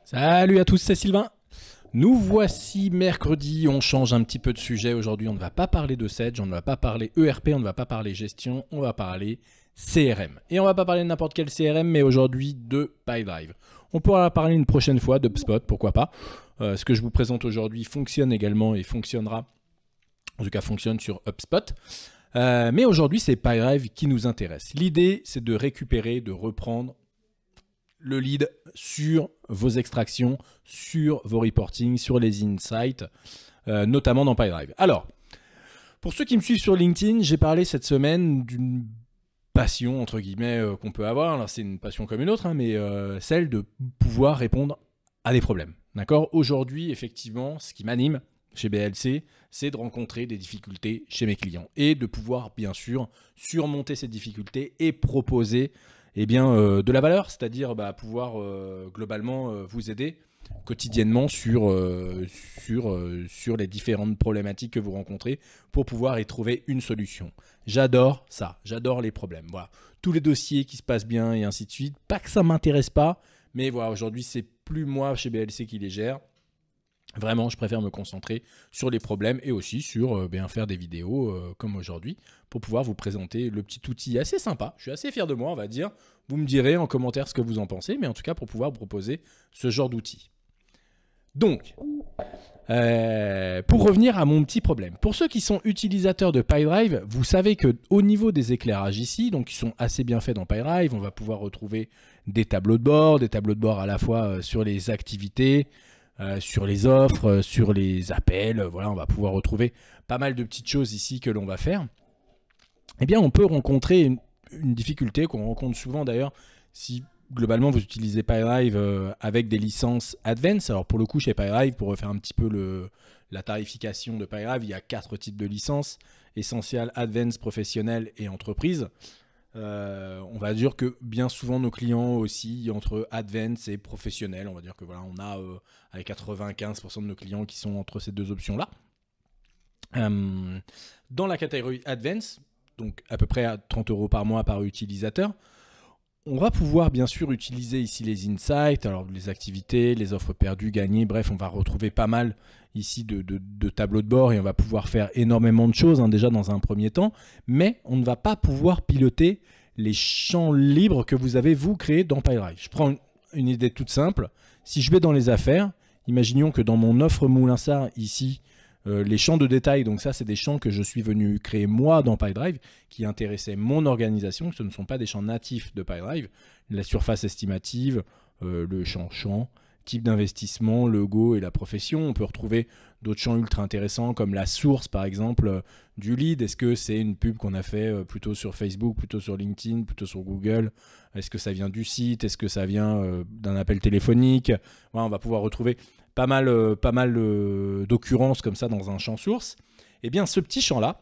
Salut à tous, c'est Sylvain. Nous voici mercredi, on change un petit peu de sujet. Aujourd'hui, on ne va pas parler de Sedge, on ne va pas parler ERP, on ne va pas parler gestion, on va parler CRM. Et on ne va pas parler de n'importe quel CRM, mais aujourd'hui de Pipedrive. On pourra parler une prochaine fois d'HubSpot, pourquoi pas. Ce que je vous présente aujourd'hui fonctionne également et fonctionnera, en tout cas fonctionne sur HubSpot. Mais aujourd'hui, c'est Pipedrive qui nous intéresse. L'idée, c'est de récupérer, de reprendre le lead sur vos extractions, sur vos reportings, sur les insights, notamment dans Pipedrive. Alors, pour ceux qui me suivent sur LinkedIn, j'ai parlé cette semaine d'une passion, entre guillemets, qu'on peut avoir. Alors, c'est une passion comme une autre, hein, mais celle de pouvoir répondre à des problèmes. D'accord ? Aujourd'hui, effectivement, ce qui m'anime chez BLC, c'est de rencontrer des difficultés chez mes clients et de pouvoir, bien sûr, surmonter ces difficultés et proposer de la valeur, c'est-à-dire pouvoir globalement vous aider quotidiennement sur les différentes problématiques que vous rencontrez pour pouvoir y trouver une solution. J'adore ça, j'adore les problèmes. Voilà. Tous les dossiers qui se passent bien et ainsi de suite. Pas que ça ne m'intéresse pas, mais voilà, aujourd'hui, c'est plus moi chez BLC qui les gère. Vraiment, je préfère me concentrer sur les problèmes et aussi sur faire des vidéos comme aujourd'hui pour pouvoir vous présenter le petit outil assez sympa. Je suis assez fier de moi, on va dire. Vous me direz en commentaire ce que vous en pensez, mais en tout cas pour pouvoir vous proposer ce genre d'outil. Donc, pour revenir à mon petit problème. Pour ceux qui sont utilisateurs de Pipedrive, vous savez qu'au niveau des éclairages ici, donc qui sont assez bien faits dans Pipedrive, on va pouvoir retrouver des tableaux de bord à la fois sur les activités, sur les offres, sur les appels, voilà, on va pouvoir retrouver pas mal de petites choses ici que l'on va faire. Eh bien, on peut rencontrer une difficulté qu'on rencontre souvent d'ailleurs si globalement vous utilisez Pipedrive avec des licences Advanced. Alors pour le coup, chez Pipedrive, pour refaire un petit peu la tarification de Pipedrive, il y a 4 types de licences: Essential, Advanced, Professionnel et Entreprise. On va dire que bien souvent nos clients aussi entre Advanced et Professionnel, on va dire que voilà, on a avec 95% de nos clients qui sont entre ces deux options-là. Dans la catégorie Advanced, donc à peu près à 30 € par mois par utilisateur, on va pouvoir bien sûr utiliser ici les insights, alors les activités, les offres perdues, gagnées, bref, on va retrouver pas mal ici de tableaux de bord et on va pouvoir faire énormément de choses déjà dans un premier temps, mais on ne va pas pouvoir piloter les champs libres que vous avez vous créés dans Pipedrive. Je prends une idée toute simple. Si je vais dans les affaires, imaginons que dans mon offre Moulinsart ici, les champs de détail, donc ça c'est des champs que je suis venu créer moi dans Pipedrive qui intéressaient mon organisation, ce ne sont pas des champs natifs de Pipedrive. La surface estimative, le champ, type d'investissement, logo et la profession. On peut retrouver d'autres champs ultra intéressants comme la source par exemple du lead. Est-ce que c'est une pub qu'on a fait plutôt sur Facebook, plutôt sur LinkedIn, plutôt sur Google? Est-ce que ça vient du site? Est-ce que ça vient d'un appel téléphonique? Voilà, on va pouvoir retrouver pas mal d'occurrences comme ça dans un champ source. Eh bien, ce petit champ-là,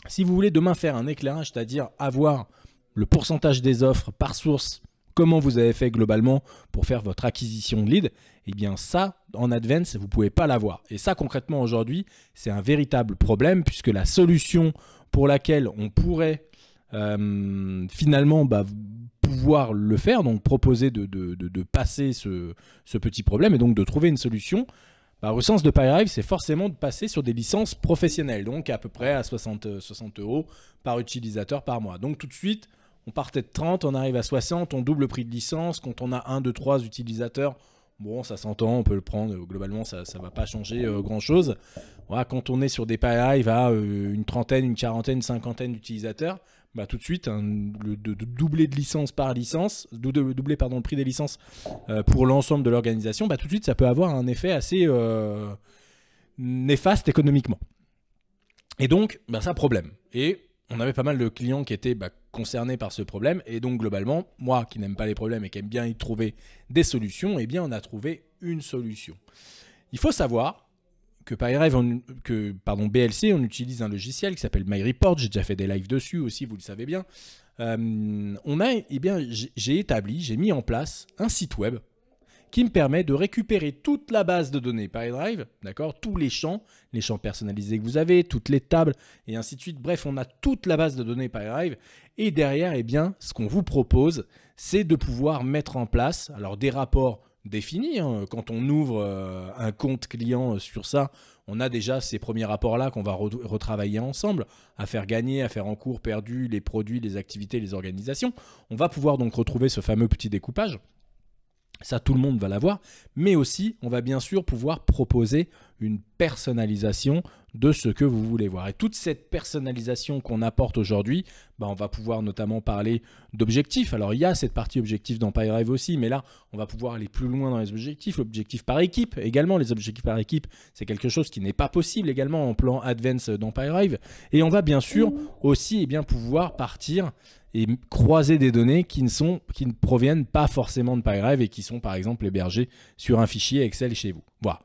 si vous voulez demain faire un éclairage, c'est-à-dire avoir le pourcentage des offres par source, comment vous avez fait globalement pour faire votre acquisition de lead, eh bien ça, en Advance, vous ne pouvez pas l'avoir. Et ça, concrètement, aujourd'hui, c'est un véritable problème puisque la solution pour laquelle on pourrait finalement pouvoir le faire, donc proposer de passer ce petit problème et donc de trouver une solution, au sens de Pipedrive, c'est forcément de passer sur des licences professionnelles, donc à peu près à 60 € par utilisateur par mois. Donc tout de suite, on partait de 30, on arrive à 60, on double le prix de licence. Quand on a 1, 2, 3 utilisateurs, bon, ça s'entend, on peut le prendre. Globalement, ça ne va pas changer grand-chose. Voilà, quand on est sur des Pipedrive à une trentaine, une quarantaine, une cinquantaine d'utilisateurs, tout de suite, de doubler de licence par licence, doubler le prix des licences pour l'ensemble de l'organisation, tout de suite, ça peut avoir un effet assez néfaste économiquement. Et donc, ça problème. Et on avait pas mal de clients qui étaient concernés par ce problème. Et donc, globalement, moi qui n'aime pas les problèmes et qui aime bien y trouver des solutions, eh bien, on a trouvé une solution. Il faut savoir que BLC, on utilise un logiciel qui s'appelle MyReport. J'ai déjà fait des lives dessus aussi, vous le savez bien. J'ai mis en place un site web qui me permet de récupérer toute la base de données Pipedrive, d'accord, tous les champs personnalisés que vous avez, toutes les tables et ainsi de suite. Bref, on a toute la base de données Pipedrive et derrière, ce qu'on vous propose, c'est de pouvoir mettre en place alors des rapports définis, hein. Quand on ouvre un compte client sur ça, on a déjà ces premiers rapports-là qu'on va retravailler ensemble, à faire gagner, à faire en cours, perdu, les produits, les activités, les organisations. On va pouvoir donc retrouver ce fameux petit découpage. Ça, tout le monde va l'avoir, mais aussi, on va bien sûr pouvoir proposer une personnalisation de ce que vous voulez voir. Et toute cette personnalisation qu'on apporte aujourd'hui, on va pouvoir notamment parler d'objectifs. Alors, il y a cette partie objectif dans PyDrive aussi, mais là, on va pouvoir aller plus loin dans les objectifs. L'objectif par équipe, également, les objectifs par équipe, c'est quelque chose qui n'est pas possible également en plan Advance dans PyDrive. Et on va bien sûr aussi pouvoir partir et croiser des données qui ne proviennent pas forcément de PyDrive et qui sont par exemple hébergées sur un fichier Excel chez vous. Voilà.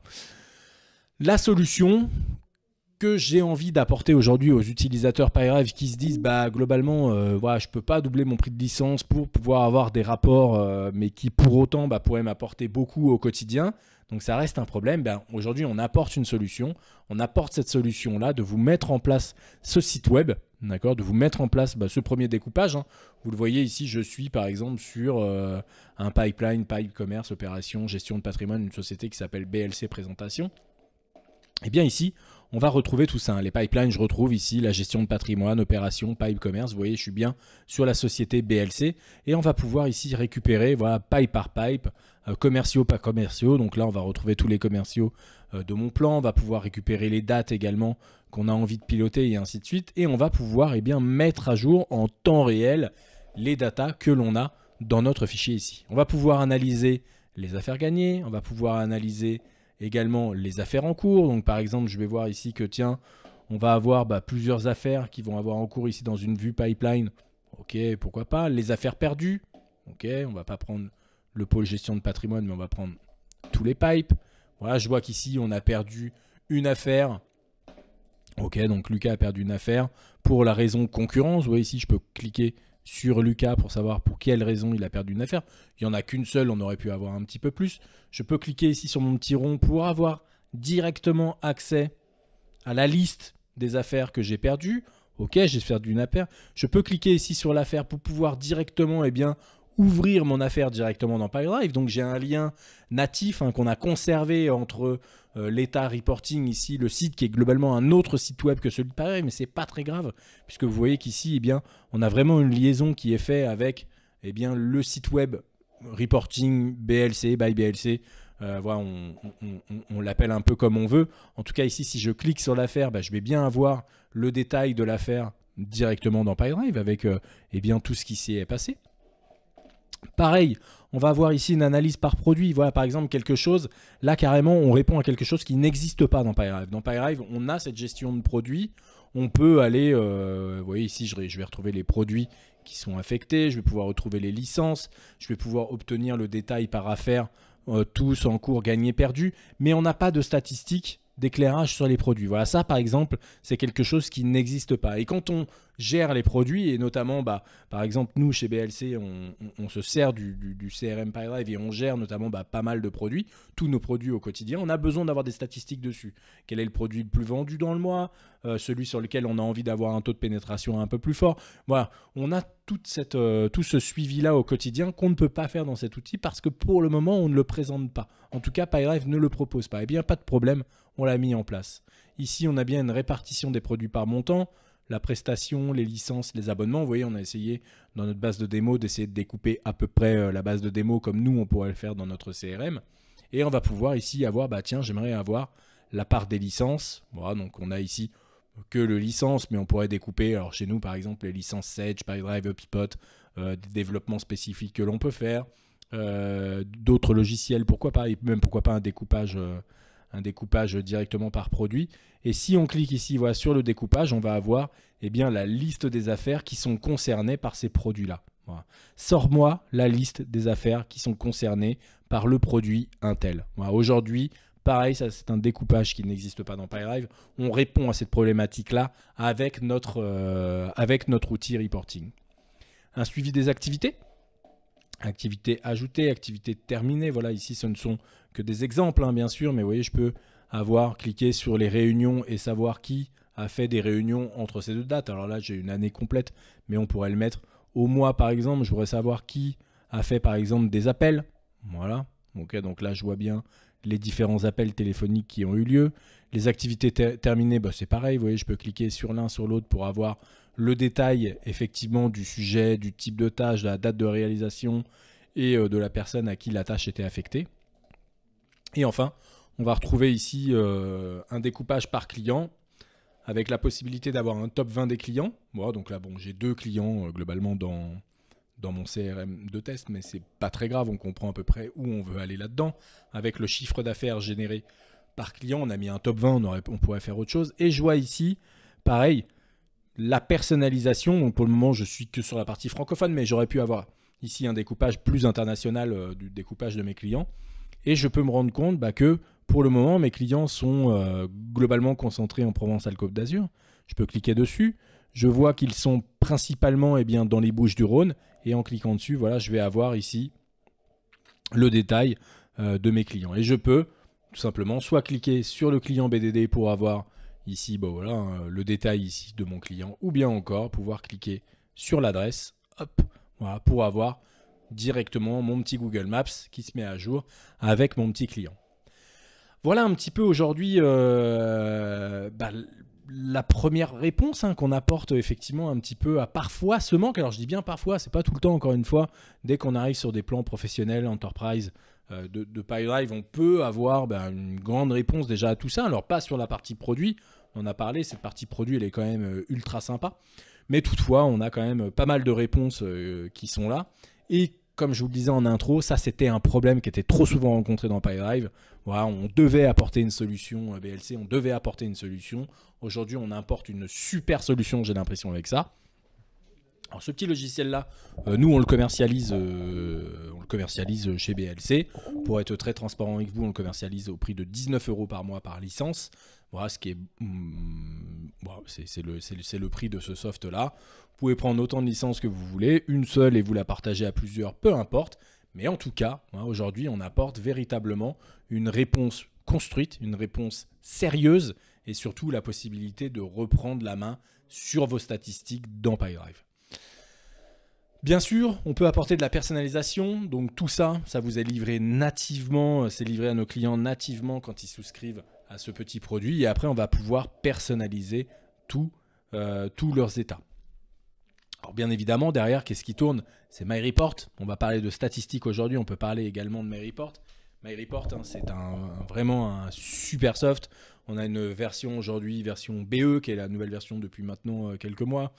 La solution que j'ai envie d'apporter aujourd'hui aux utilisateurs PyDrive qui se disent globalement, je ne peux pas doubler mon prix de licence pour pouvoir avoir des rapports, mais qui pour autant pourraient m'apporter beaucoup au quotidien. Donc ça reste un problème. Aujourd'hui, on apporte une solution. On apporte cette solution-là de vous mettre en place ce site web, d'accord, de vous mettre en place ce premier découpage. Hein. Vous le voyez ici, je suis par exemple sur un pipeline, pipe commerce, opération, gestion de patrimoine, une société qui s'appelle BLC Présentation. Et bien ici, on va retrouver tout ça. Les pipelines, je retrouve ici la gestion de patrimoine, opération, pipe commerce. Vous voyez, je suis bien sur la société BLC. Et on va pouvoir ici récupérer, pipe par pipe, commerciaux par commerciaux. Donc là, on va retrouver tous les commerciaux de mon plan. On va pouvoir récupérer les dates également qu'on a envie de piloter et ainsi de suite. Et on va pouvoir mettre à jour en temps réel les datas que l'on a dans notre fichier ici. On va pouvoir analyser les affaires gagnées. On va pouvoir analyser également les affaires en cours. Donc par exemple, je vais voir ici que tiens, on va avoir plusieurs affaires qui vont avoir en cours ici dans une vue pipeline. Ok, pourquoi pas. Les affaires perdues. Ok, on va pas prendre le pôle gestion de patrimoine, mais on va prendre tous les pipes. Voilà, je vois qu'ici, on a perdu une affaire. Ok, donc Lucas a perdu une affaire pour la raison concurrence. Vous voyez ici, je peux cliquer sur Lucas pour savoir pour quelle raison il a perdu une affaire. Il n'y en a qu'une seule, on aurait pu avoir un petit peu plus. Je peux cliquer ici sur mon petit rond pour avoir directement accès à la liste des affaires que j'ai perdues. Ok, j'ai perdu une affaire. Je peux cliquer ici sur l'affaire pour pouvoir directement ouvrir mon affaire directement dans PyDrive. Donc j'ai un lien natif qu'on a conservé entre l'état reporting ici, le site qui est globalement un autre site web que celui de PyDrive, mais c'est pas très grave puisque vous voyez qu'ici on a vraiment une liaison qui est faite avec le site web reporting BLC by BLC. On l'appelle un peu comme on veut. En tout cas ici, si je clique sur l'affaire, je vais bien avoir le détail de l'affaire directement dans PyDrive avec tout ce qui s'y est passé. Pareil, on va avoir ici une analyse par produit. Voilà par exemple quelque chose, là carrément on répond à quelque chose qui n'existe pas dans PyDrive. Dans PyDrive, on a cette gestion de produits. On peut aller, vous voyez ici je vais retrouver les produits qui sont affectés. Je vais pouvoir retrouver les licences. Je vais pouvoir obtenir le détail par affaire, tous en cours, gagnés, perdus. Mais on n'a pas de statistiques d'éclairage sur les produits. Voilà, ça par exemple, c'est quelque chose qui n'existe pas. Et quand on gère les produits, et notamment, par exemple, nous, chez BLC, on se sert du CRM PyDrive et on gère notamment pas mal de produits, tous nos produits au quotidien, on a besoin d'avoir des statistiques dessus. Quel est le produit le plus vendu dans le mois, celui sur lequel on a envie d'avoir un taux de pénétration un peu plus fort. Voilà, on a tout ce suivi-là au quotidien qu'on ne peut pas faire dans cet outil parce que pour le moment, on ne le présente pas. En tout cas, PyDrive ne le propose pas. Eh bien, pas de problème, on l'a mis en place. Ici, on a bien une répartition des produits par montant, la prestation, les licences, les abonnements. Vous voyez, on a essayé dans notre base de démo d'essayer de découper à peu près la base de démo comme nous, on pourrait le faire dans notre CRM. Et on va pouvoir ici avoir, tiens, j'aimerais avoir la part des licences. Voilà, donc on a ici que le licence, mais on pourrait découper, alors chez nous par exemple, les licences Sage, PyDrive, HubSpot, des développements spécifiques que l'on peut faire, d'autres logiciels, pourquoi pas, et même pourquoi pas un découpage directement par produit. Et si on clique ici sur le découpage, on va avoir la liste des affaires qui sont concernées par ces produits-là. Voilà. Sors-moi la liste des affaires qui sont concernées par le produit Intel. Voilà. Aujourd'hui, pareil, ça c'est un découpage qui n'existe pas dans PyDrive. On répond à cette problématique-là avec notre outil reporting. Un suivi des activités. Activité ajoutée, activité terminée. Voilà, ici ce ne sont que des exemples, bien sûr, mais vous voyez, je peux cliqué sur les réunions et savoir qui a fait des réunions entre ces deux dates. Alors là, j'ai une année complète, mais on pourrait le mettre au mois, par exemple. Je voudrais savoir qui a fait, par exemple, des appels. Voilà, Ok, donc là, je vois bien les différents appels téléphoniques qui ont eu lieu. Les activités terminées, bah, c'est pareil. Vous voyez, je peux cliquer sur l'un, sur l'autre pour avoir le détail effectivement du sujet, du type de tâche, de la date de réalisation et de la personne à qui la tâche était affectée. Et enfin, on va retrouver ici un découpage par client avec la possibilité d'avoir un top 20 des clients. Bon, donc là, bon, j'ai 2 clients globalement dans mon CRM de test, mais c'est pas très grave, on comprend à peu près où on veut aller là-dedans. Avec le chiffre d'affaires généré par client, on a mis un top 20, on pourrait faire autre chose. Et je vois ici, pareil, la personnalisation. Donc pour le moment, je suis que sur la partie francophone, mais j'aurais pu avoir ici un découpage plus international du découpage de mes clients. Et je peux me rendre compte que pour le moment, mes clients sont globalement concentrés en Provence-Alpes-Côte d'Azur. Je peux cliquer dessus. Je vois qu'ils sont principalement dans les Bouches-du-Rhône. Et en cliquant dessus, voilà, je vais avoir ici le détail de mes clients. Et je peux tout simplement soit cliquer sur le client BDD pour avoir ici le détail ici de mon client, ou bien encore pouvoir cliquer sur l'adresse, hop, voilà, pour avoir directement mon petit Google Maps qui se met à jour avec mon petit client. Voilà un petit peu aujourd'hui la première réponse qu'on apporte effectivement un petit peu à parfois ce manque. Alors je dis bien parfois, c'est pas tout le temps encore une fois. Dès qu'on arrive sur des plans professionnels, enterprise de Pipedrive, on peut avoir une grande réponse déjà à tout ça. Alors pas sur la partie produit, on en a parlé, cette partie produit elle est quand même ultra sympa. Mais toutefois, on a quand même pas mal de réponses qui sont là. Et comme je vous le disais en intro, ça c'était un problème qui était trop souvent rencontré dans Pipedrive. Voilà, on devait apporter une solution BLC, on devait apporter une solution. Aujourd'hui, on importe une super solution, j'ai l'impression, avec ça. Alors ce petit logiciel-là, nous on le commercialise chez BLC. Pour être très transparent avec vous, on le commercialise au prix de 19 € par mois par licence. Voilà, ce qui est, c'est le prix de ce soft-là. Vous pouvez prendre autant de licences que vous voulez, une seule et vous la partagez à plusieurs, peu importe. Mais en tout cas, aujourd'hui, on apporte véritablement une réponse construite, une réponse sérieuse et surtout la possibilité de reprendre la main sur vos statistiques dans Pipedrive. Bien sûr, on peut apporter de la personnalisation. Donc tout ça, ça vous est livré nativement. C'est livré à nos clients nativement quand ils souscrivent à ce petit produit. Et après, on va pouvoir personnaliser tous leurs états. Alors bien évidemment, derrière, qu'est-ce qui tourne? C'est MyReport. On va parler de statistiques aujourd'hui. On peut parler également de MyReport. MyReport, c'est vraiment un super soft. On a une version aujourd'hui, version BE, qui est la nouvelle version depuis maintenant quelques mois,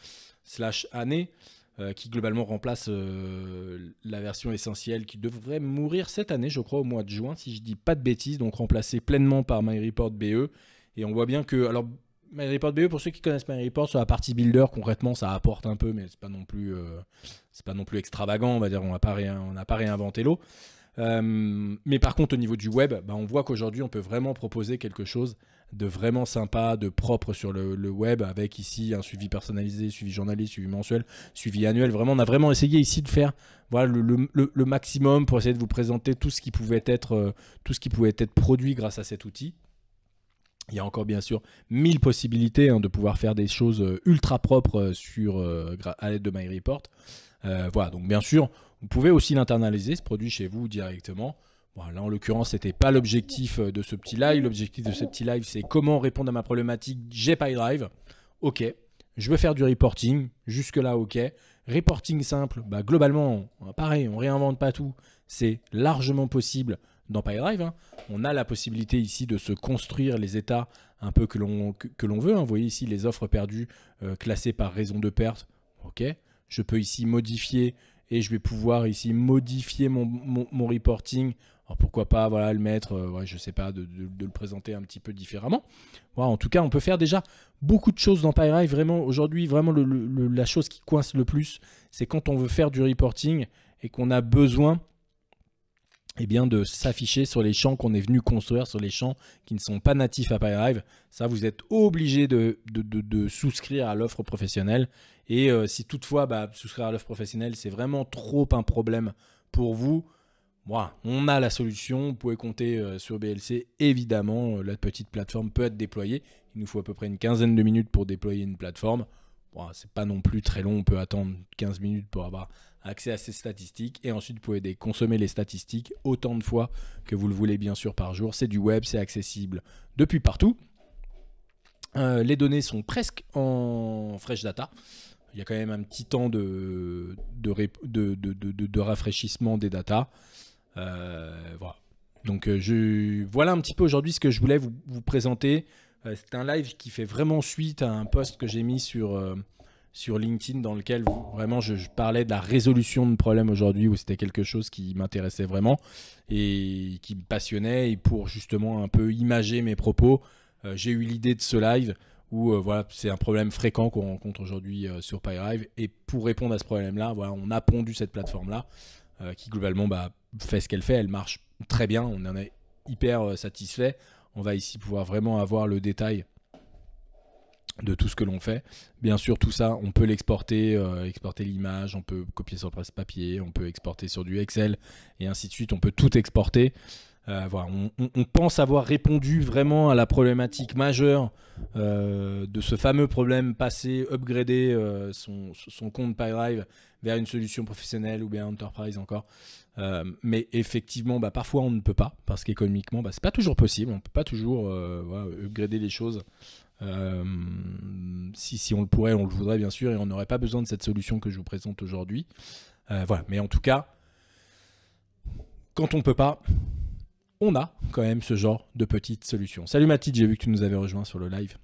/année. Qui globalement remplace la version essentielle qui devrait mourir cette année, je crois, au mois de juin, si je dis pas de bêtises, donc remplacée pleinement par MyReport BE. Et on voit bien que, alors MyReport BE, pour ceux qui connaissent MyReport, sur la partie builder, concrètement, ça apporte un peu, mais c'est pas non plus extravagant, on va dire, on n'a pas réinventé l'eau. Mais par contre, au niveau du web, on voit qu'aujourd'hui, on peut vraiment proposer quelque chose de vraiment sympa, de propre sur le web, avec ici un suivi personnalisé, suivi journalier, suivi mensuel, suivi annuel. Vraiment, on a vraiment essayé ici de faire le maximum pour essayer de vous présenter tout ce qui pouvait être produit grâce à cet outil. Il y a encore bien sûr 1000 possibilités de pouvoir faire des choses ultra propres à l'aide de MyReport. Voilà, donc bien sûr, vous pouvez aussi l'internaliser, ce produit chez vous directement. Bon, là, en l'occurrence, ce n'était pas l'objectif de ce petit live. L'objectif de ce petit live, c'est comment répondre à ma problématique. J'ai Pipedrive. OK. Je veux faire du reporting. Jusque-là, OK. Reporting simple. Globalement, pareil, on ne réinvente pas tout. C'est largement possible dans Pipedrive. On a la possibilité ici de se construire les états un peu que l'on veut. Vous voyez ici les offres perdues classées par raison de perte. OK. Je peux ici modifier et je vais pouvoir ici modifier mon reporting. Alors pourquoi pas le mettre, je sais pas, de le présenter un petit peu différemment. Voilà, en tout cas, on peut faire déjà beaucoup de choses dans Pipedrive. Vraiment, aujourd'hui, vraiment la chose qui coince le plus, c'est quand on veut faire du reporting et qu'on a besoin de s'afficher sur les champs qu'on est venu construire, sur les champs qui ne sont pas natifs à Pipedrive. Ça, vous êtes obligé de souscrire à l'offre professionnelle. Et si toutefois, souscrire à l'offre professionnelle, c'est vraiment trop un problème pour vous, on a la solution. Vous pouvez compter sur BLC. Évidemment, la petite plateforme peut être déployée. Il nous faut à peu près une quinzaine de minutes pour déployer une plateforme. C'est pas non plus très long. On peut attendre 15 minutes pour avoir accès à ces statistiques. Et ensuite, vous pouvez consommer les statistiques autant de fois que vous le voulez, bien sûr, par jour. C'est du web, c'est accessible depuis partout. Les données sont presque en fresh data. Il y a quand même un petit temps de rafraîchissement des datas. Voilà. Donc voilà un petit peu aujourd'hui ce que je voulais vous présenter. C'est un live qui fait vraiment suite à un post que j'ai mis sur LinkedIn dans lequel vraiment je parlais de la résolution de problèmes aujourd'hui, où c'était quelque chose qui m'intéressait vraiment et qui me passionnait. Et pour justement un peu imager mes propos, j'ai eu l'idée de ce live où voilà, c'est un problème fréquent qu'on rencontre aujourd'hui sur PyDrive. Et pour répondre à ce problème-là, voilà, on a pondu cette plateforme-là qui globalement fait ce qu'elle fait. Elle marche très bien, on en est hyper satisfait. On va ici pouvoir vraiment avoir le détail de tout ce que l'on fait. Bien sûr, tout ça, on peut l'exporter, exporter l'image, on peut copier sur le presse-papier, on peut exporter sur du Excel et ainsi de suite. On peut tout exporter. Voilà, on pense avoir répondu vraiment à la problématique majeure de ce fameux problème passé, upgrader son compte PyDrive vers une solution professionnelle ou bien enterprise encore. Mais effectivement, parfois on ne peut pas, parce qu'économiquement, c'est pas toujours possible. On ne peut pas toujours voilà, upgrader les choses. Si on le pourrait, on le voudrait bien sûr, et on n'aurait pas besoin de cette solution que je vous présente aujourd'hui. Voilà. Mais en tout cas, quand on ne peut pas, on a quand même ce genre de petites solutions. Salut Mathilde, j'ai vu que tu nous avais rejoint sur le live.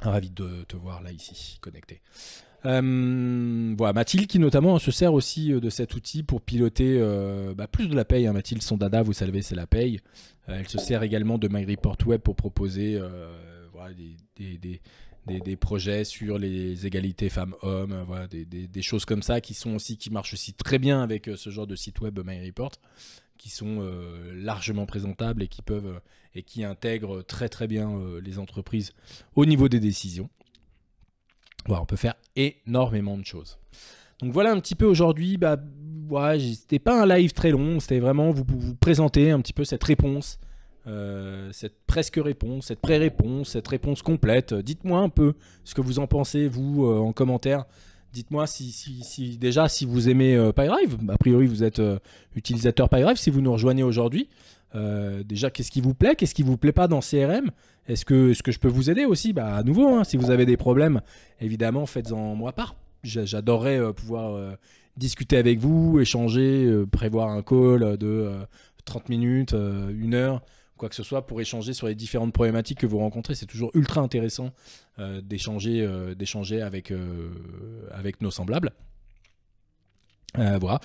Ravi de te voir là ici, connecté. Voilà, Mathilde qui notamment se sert aussi de cet outil pour piloter plus de la paye. Hein. Mathilde, son dada, vous savez, c'est la paye. Elle se sert également de MyReportWeb pour proposer voilà, des projets sur les égalités femmes-hommes, voilà, des choses comme ça qui marchent aussi très bien avec ce genre de site web MyReport, qui sont largement présentables et qui intègrent très très bien les entreprises au niveau des décisions. Voilà, on peut faire énormément de choses. Donc voilà un petit peu aujourd'hui, ouais, c'était pas un live très long, c'était vraiment vous présenter un petit peu cette réponse, cette presque réponse, cette pré-réponse, cette réponse complète. Dites-moi un peu ce que vous en pensez, vous, en commentaire. Dites-moi si déjà si vous aimez PyDrive. A priori, vous êtes utilisateur PyDrive. Si vous nous rejoignez aujourd'hui, déjà, qu'est-ce qui vous plaît? Qu'est-ce qui vous plaît pas dans CRM? Est-ce que je peux vous aider aussi? À nouveau, hein, si vous avez des problèmes, évidemment, faites-en moi part. J'adorerais pouvoir discuter avec vous, échanger, prévoir un call de 30 minutes, 1 heure, quoi que ce soit, pour échanger sur les différentes problématiques que vous rencontrez. C'est toujours ultra intéressant d'échanger avec nos semblables. Voilà.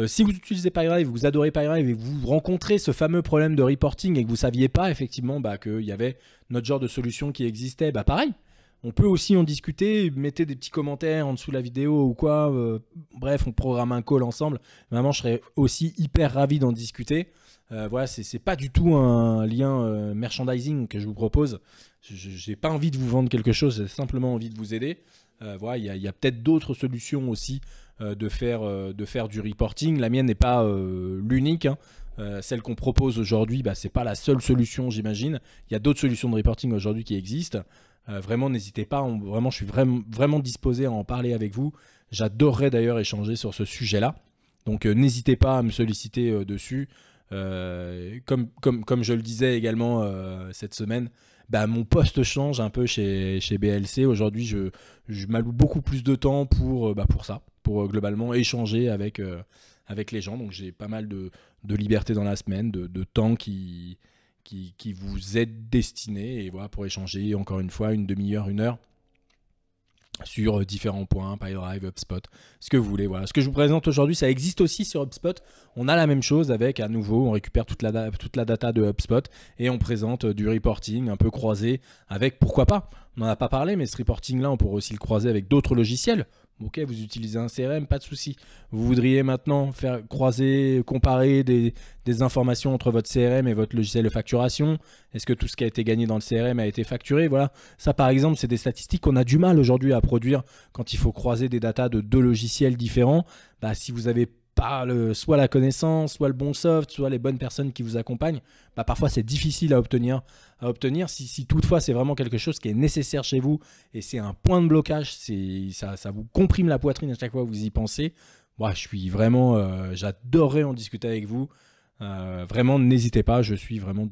Si vous utilisez PyDrive, vous adorez PyDrive et que vous rencontrez ce fameux problème de reporting et que vous ne saviez pas effectivement qu'il y avait notre genre de solution qui existait, pareil. On peut aussi en discuter, mettez des petits commentaires en dessous de la vidéo ou quoi. Bref, on programme un call ensemble. Vraiment, je serais aussi hyper ravi d'en discuter. Voilà, c'est pas du tout un lien merchandising que je vous propose. Je n'ai pas envie de vous vendre quelque chose, j'ai simplement envie de vous aider. Voilà, il y a peut-être d'autres solutions aussi de faire du reporting. La mienne n'est pas l'unique. Hein. Celle qu'on propose aujourd'hui, c'est pas la seule solution, j'imagine. Il y a d'autres solutions de reporting aujourd'hui qui existent. Vraiment, n'hésitez pas. Vraiment, je suis vraiment disposé à en parler avec vous. J'adorerais d'ailleurs échanger sur ce sujet-là. Donc, n'hésitez pas à me solliciter dessus. Comme je le disais également cette semaine, mon poste change un peu chez BLC. Aujourd'hui, je m'alloue beaucoup plus de temps pour ça, pour globalement échanger avec les gens. Donc, j'ai pas mal de liberté dans la semaine, de temps qui vous est destiné, et voilà, pour échanger encore une fois une demi-heure, 1 heure sur différents points, PyDrive, HubSpot, ce que vous voulez. Voilà. Ce que je vous présente aujourd'hui, ça existe aussi sur HubSpot. On a la même chose avec, à nouveau, on récupère toute la data de HubSpot et on présente du reporting un peu croisé avec, pourquoi pas, on n'en a pas parlé, mais ce reporting-là, on pourrait aussi le croiser avec d'autres logiciels. Ok, vous utilisez un CRM, pas de souci. Vous voudriez maintenant faire croiser, comparer des informations entre votre CRM et votre logiciel de facturation. Est-ce que tout ce qui a été gagné dans le CRM a été facturé? Voilà. Ça, par exemple, c'est des statistiques qu'on a du mal aujourd'hui à produire quand il faut croiser des datas de 2 logiciels différents. Si vous avez pas soit la connaissance, soit le bon soft, soit les bonnes personnes qui vous accompagnent, parfois c'est difficile à obtenir. Si toutefois c'est vraiment quelque chose qui est nécessaire chez vous et c'est un point de blocage, ça vous comprime la poitrine à chaque fois que vous y pensez, moi, je suis vraiment, j'adorerais en discuter avec vous. Vraiment, n'hésitez pas, je suis vraiment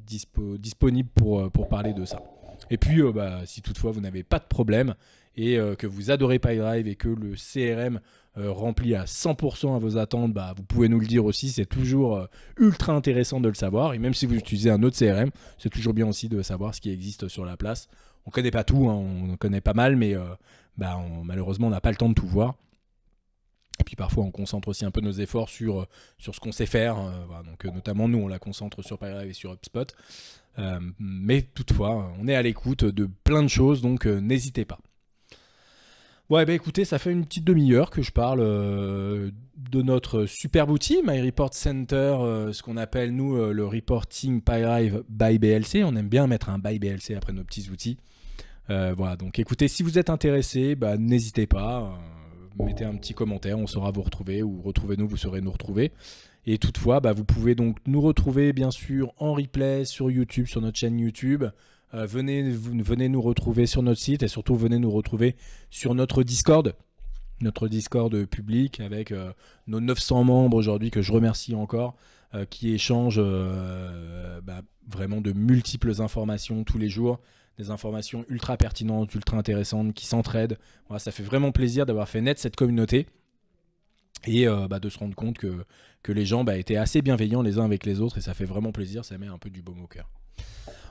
disponible pour parler de ça. Et puis, si toutefois vous n'avez pas de problème et que vous adorez PyDrive et que le CRM remplit à 100% à vos attentes, vous pouvez nous le dire aussi. C'est toujours ultra intéressant de le savoir. Et même si vous utilisez un autre CRM, c'est toujours bien aussi de savoir ce qui existe sur la place. On ne connaît pas tout, hein, on connaît pas mal, mais malheureusement, on n'a pas le temps de tout voir. Et puis parfois, on concentre aussi un peu nos efforts sur ce qu'on sait faire. Voilà, donc, notamment, nous, on la concentre sur PyDrive et sur HubSpot. Mais toutefois, on est à l'écoute de plein de choses, donc n'hésitez pas. Ouais, écoutez, ça fait une petite demi-heure que je parle de notre superbe outil, My Report Center, ce qu'on appelle, nous, le reporting PyDrive by BLC. On aime bien mettre un by BLC après nos petits outils. Voilà, donc écoutez, si vous êtes intéressé, n'hésitez pas. Mettez un petit commentaire, on saura vous retrouver, ou retrouvez-nous, vous saurez nous retrouver. Et toutefois, vous pouvez donc nous retrouver bien sûr en replay sur YouTube, sur notre chaîne YouTube. Venez nous retrouver sur notre site et surtout venez nous retrouver sur notre Discord public avec nos 900 membres aujourd'hui que je remercie encore, qui échangent vraiment de multiples informations tous les jours. Des informations ultra pertinentes, ultra intéressantes, qui s'entraident. Voilà, ça fait vraiment plaisir d'avoir fait naître cette communauté et de se rendre compte que les gens étaient assez bienveillants les uns avec les autres et ça fait vraiment plaisir, ça met un peu du baume au cœur.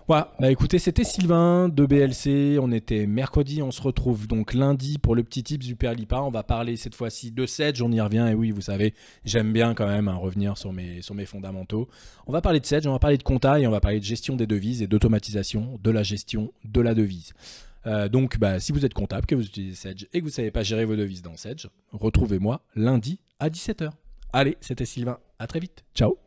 Voilà, écoutez, c'était Sylvain de BLC, on était mercredi, on se retrouve donc lundi pour le petit tip Super Lipa. On va parler cette fois-ci de Sedge, on y revient, et oui, vous savez, j'aime bien quand même revenir sur mes fondamentaux. On va parler de Sedge, on va parler de compta et on va parler de gestion des devises et d'automatisation de la gestion de la devise. Donc, si vous êtes comptable, que vous utilisez Sedge et que vous ne savez pas gérer vos devises dans Sedge, retrouvez-moi lundi à 17h. Allez, c'était Sylvain, à très vite, ciao.